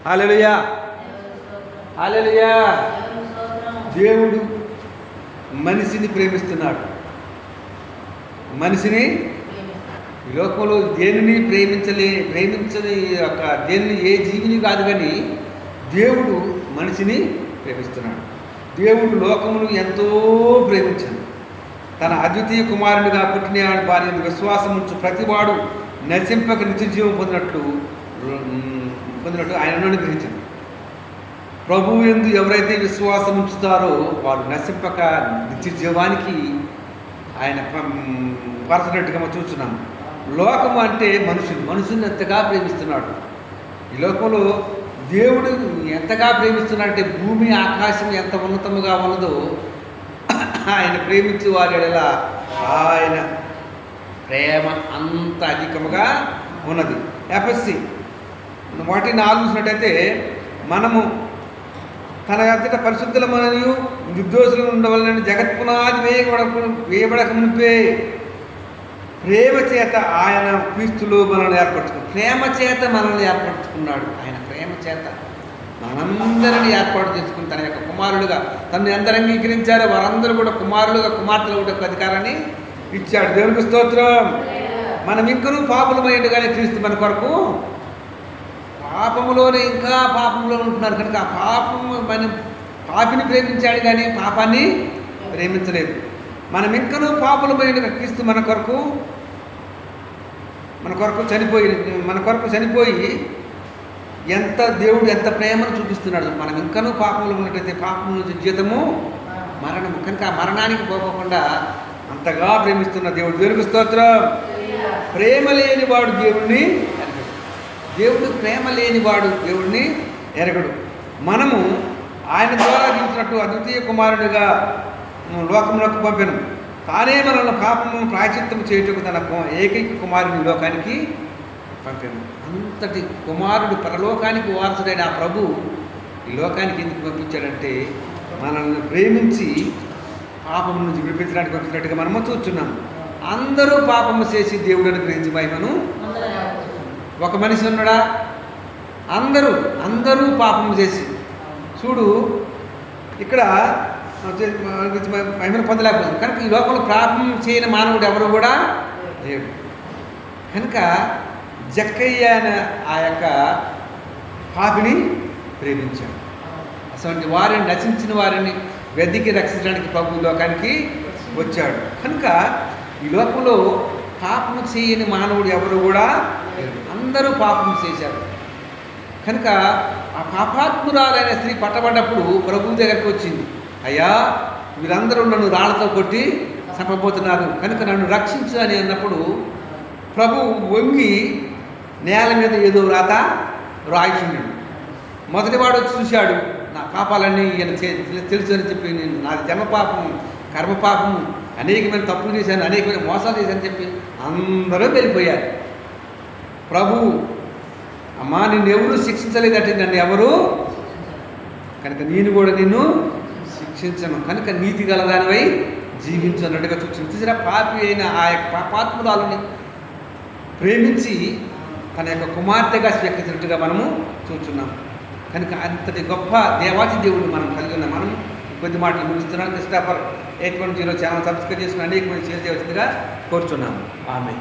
హల్లెలూయా, హల్లెలూయా. దేవుడు మనిషిని ప్రేమిస్తున్నాడు. మనిషిని ఈ లోకంలో దేనిని ప్రేమించని ఒక దేనిని ఏ జీవిని కాదు, కానీ దేవుడు మనిషిని ప్రేమిస్తున్నాడు. దేవుడు లోకమును ఎంతో ప్రేమించాడు. తన అద్వితీయ కుమారునిగా పుట్టిన వారి విశ్వాసం ఉంచు ప్రతివాడు నశింపక నిత్యజీవం పొందినట్లు ఆయనను అనుగ్రహించాడు. ప్రభువు యందు ఎవరైతే విశ్వాసం ఉంచుతారో వారు నశింపక నిత్య జీవానికి ఆయన పరచినట్టుగా మనం చూస్తున్నాం. లోకము అంటే మనుషుని ఎంతగా ప్రేమిస్తున్నాడు. ఈ లోకంలో దేవుడు ఎంతగా ప్రేమిస్తున్నాడంటే భూమి ఆకాశం ఎంత ఉన్నతముగా ఉన్నదో ఆయన ప్రేమించి వారి ఎడల ఆయన ప్రేమ అంత అధికముగా ఉన్నది. ఎఫ్ఎస్సి వాటిని ఆలోచించినట్టయితే మనము తన అంతటా పరిశుద్ధులమనియు నిర్దోషులు ఉండవలనని జగత్పునాది వేయబడక మునిపే ప్రేమ చేత ఆయన క్రీస్తులో మనల్ని ఏర్పరచుకున్నాడు. ప్రేమ చేత మనల్ని ఏర్పరచుకున్నాడు. ఆయన ప్రేమ చేత మనందరినీ ఏర్పాటు చేసుకుని తన యొక్క కుమారుడుగా తనని ఎందరు అంగీకరించారో వారందరూ కూడా కుమారులుగా కుమార్తెలు కూడా అధికారాన్ని ఇచ్చాడు. దేవునికి స్తోత్రం. మనం ఇంకనూ పాపులమైనట్టుగానే క్రీస్తు మన కొరకు పాపములోనే ఇంకా పాపంలో ఉంటున్నారు కనుక ఆ పాపిని ప్రేమించాడు కానీ పాపాన్ని ప్రేమించలేదు. మనం ఇంకనూ పాపులమైనట్టుగా క్రీస్తు మన కొరకు చనిపోయి దేవుడు ఎంత ప్రేమను చూపిస్తున్నాడు. మనం ఇంకనూ పాపంలో ఉన్నట్టయితే పాపం నుంచి జీతము మరణము కనుక ఆ మరణానికి పోకుండా అంతగా ప్రేమిస్తున్న దేవుడు. దేవునికి స్తోత్రం. ప్రేమ లేనివాడు దేవుడు ప్రేమ లేనివాడు దేవుడిని ఎరగడు. మనము ఆయన ద్వారా జీవించినట్టు అద్వితీయ కుమారుడిగా లోకములకు పంపెను. తానే మనల్ని పాపము ప్రాయశ్చిత్తము చేయుటకు తన ఏకైక కుమారుని లోకానికి పంపాను. అంతటి కుమారుడు పరలోకానికి వారసుడైన ఆ ప్రభు ఈ లోకానికి ఎందుకు పంపించాడంటే మనల్ని ప్రేమించి పాపం నుంచి విడిపించడానికి పంపించినట్టుగా మనము చూస్తున్నాం. అందరూ పాపము చేసి దేవుడు అనుగ్రహించి మహిమను ఒక మనిషి ఉన్నాడా? అందరూ పాపము చేసి చూడు ఇక్కడ మహిమను పొందలేకపోతుంది. కనుక ఈ లోకంలో పాపం చేయని మానవుడు ఎవరు కూడా లేడు. కనుక జక్కయ్య ఆ యొక్క పాపిని ప్రేమించాడు. అటువంటి వారిని నశించిన వారిని వెతికి రక్షించడానికి ప్రభు లోకానికి వచ్చాడు. కనుక ఈ లోకంలో పాపము చేయని మానవుడు ఎవరు కూడా లేరు. అందరూ పాపం చేశారు. కనుక ఆ పాపాత్మురాలైన స్త్రీ పట్టబడ్డప్పుడు ప్రభు దగ్గరికి వచ్చింది. అయ్యా, వీరందరూ నన్ను రాళ్లతో కొట్టి చంపబోతున్నారు కనుక నన్ను రక్షించు అని అన్నప్పుడు ప్రభు వంగి నేల మీద ఏదో రాయిచుండాడు. మొదటివాడు వచ్చి చూశాడు. నా పాపాలన్నీ ఈయన తెలుసు అని చెప్పి నేను నాది జన్మపాపము కర్మపాపము అనేకమైన తప్పులు చేశాను, అనేకమైన మోసాలు చేశానని చెప్పి అందరూ వెళ్ళిపోయారు. ప్రభు అమ్మా నిన్ను ఎవరు శిక్షించలేదంటే నన్ను ఎవరు కనుక నేను కూడా నిన్ను శిక్షించను కనుక నీతి గలదానివై జీవించు అన్నట్టుగా చూసిన పాపి అయిన ఆ యొక్క పాపాత్మురాలని ప్రేమించి తన యొక్క కుమార్తెగా స్వీకరించినట్టుగా మనము చూస్తున్నాం. కనుక అంతటి గొప్ప దేవాతి దేవుడు మనం కలిగి ఉన్నాం. మనం కొద్ది మాటలు ముగిస్తున్నాం. క్రిస్టాఫర్ 810 ఛానల్ సబ్స్క్రైబ్ చేసుకుని అనేక మంది షేర్ చేయవలసిందిగా కోరుచున్నాము. ఆమె